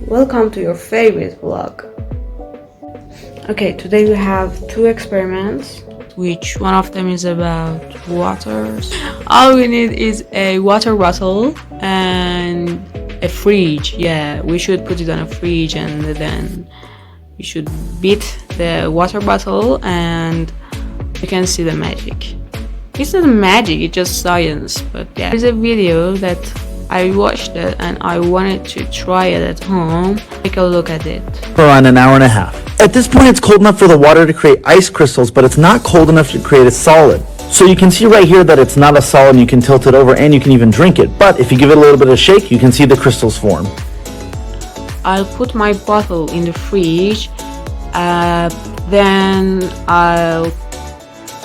welcome to your favorite vlog. Okay, today we have two experiments, which one of them is about water. All we need is a water bottle and a fridge. Yeah, we should put it on a fridge and then we should beat the water bottle and you can see the magic. It's not magic, it's just science, but yeah. There's a video that I watched it and I wanted to try it at home. Take a look at it. For around an hour and a half. At this point it's cold enough for the water to create ice crystals, but it's not cold enough to create a solid. So you can see right here that it's not a solid and you can tilt it over and you can even drink it. But if you give it a little bit of a shake, you can see the crystals form. I'll put my bottle in the fridge, then I'll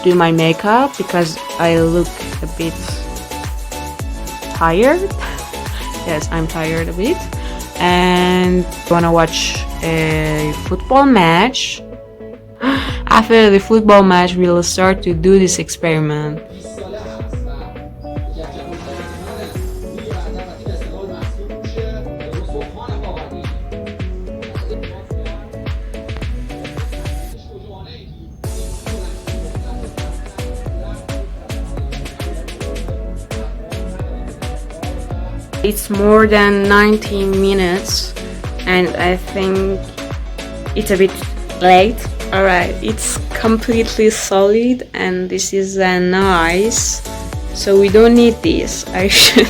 do my makeup because I look a bit tired. Yes, I'm tired a bit, and I wanna watch a football match. After the football match, we'll start to do this experiment. It's more than 90 minutes and I think it's a bit late. Alright, it's completely solid and this is nice, so we don't need this. I should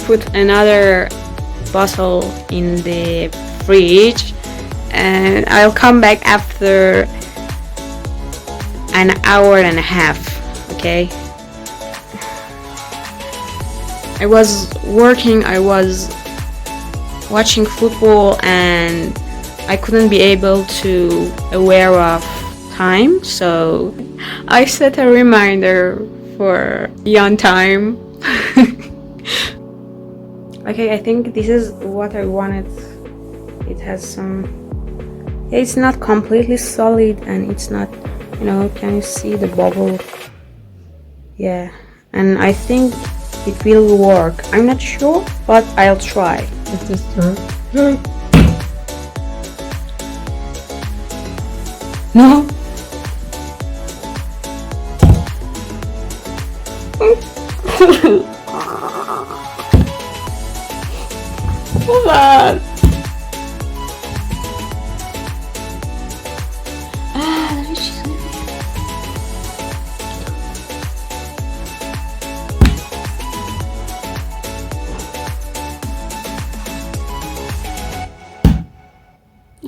put another bottle in the fridge and I'll come back after an hour and a half, okay? I was working, I was watching football and I couldn't be able to aware of time, so I set a reminder for be on time. Okay, I think this is what I wanted. It has some, yeah, it's not completely solid and it's not, you know, can you see the bubble? Yeah, and I think it will work. I'm not sure, but I'll try. Let's just turn. No. Hold on.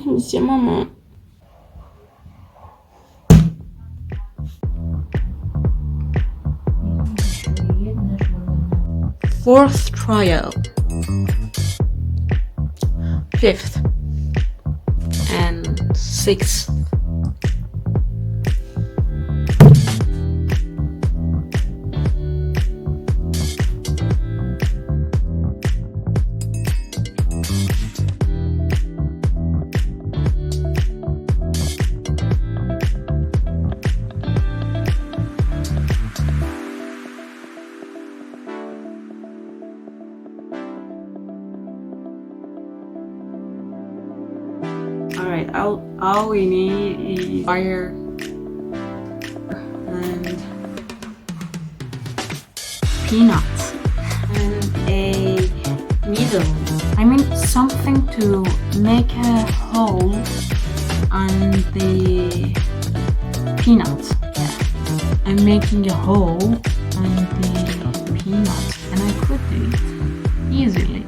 Monsieur Maman. Fourth trial. Fifth. And sixth. Alright, all we need is fire and peanuts and a needle. I mean something to make a hole on the peanuts. Yeah. I'm making a hole on the peanuts and I could do it easily.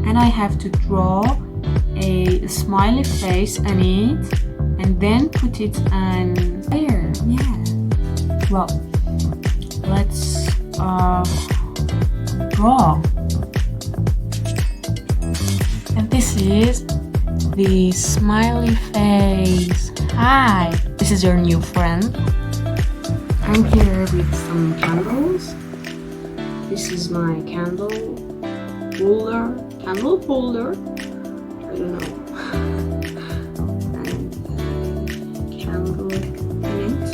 And I have to draw a smiley face on it and then put it on there. Yeah. Well, let's draw. And this is the smiley face. Hi, this is your new friend. I'm here with some candles. This is my candle holder. Candle holder, I don't know, and candle in it.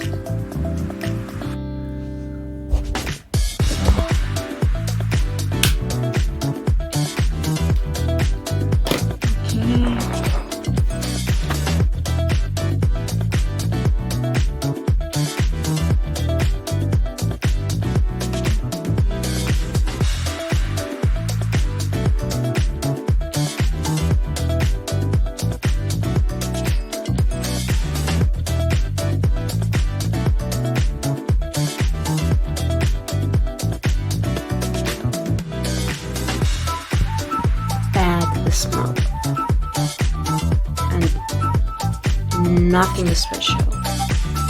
nothing special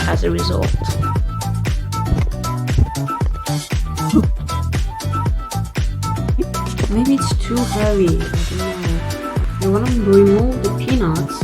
as a result. Maybe it's too heavy. I don't know. I want to remove the peanuts.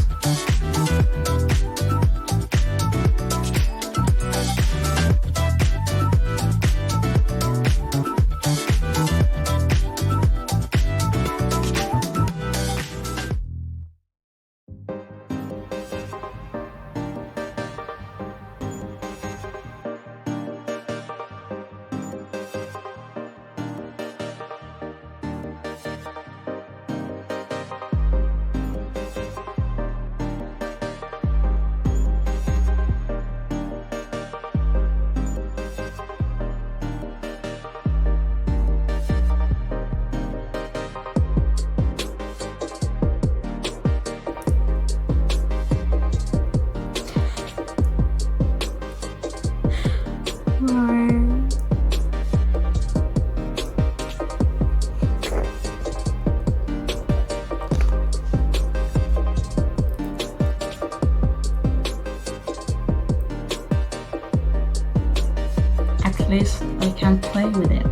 At least I can play with it.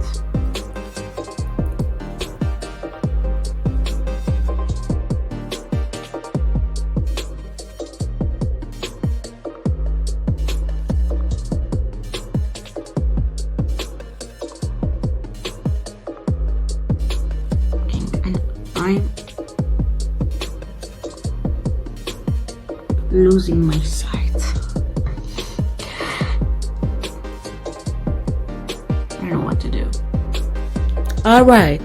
And I'm losing my sight. I don't know what to do. Alright.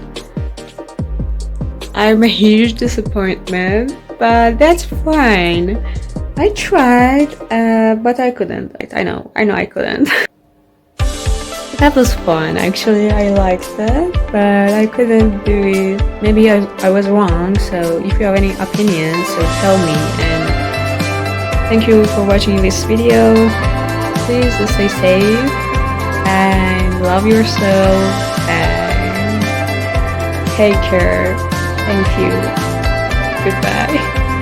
I'm a huge disappointment, but that's fine. I tried, but I couldn't. I know I couldn't. That was fun, actually. I liked that, but I couldn't do it. Maybe I was wrong, so if you have any opinions, so tell me. And thank you for watching this video. Please stay safe and love yourself and take care. Thank you. Goodbye.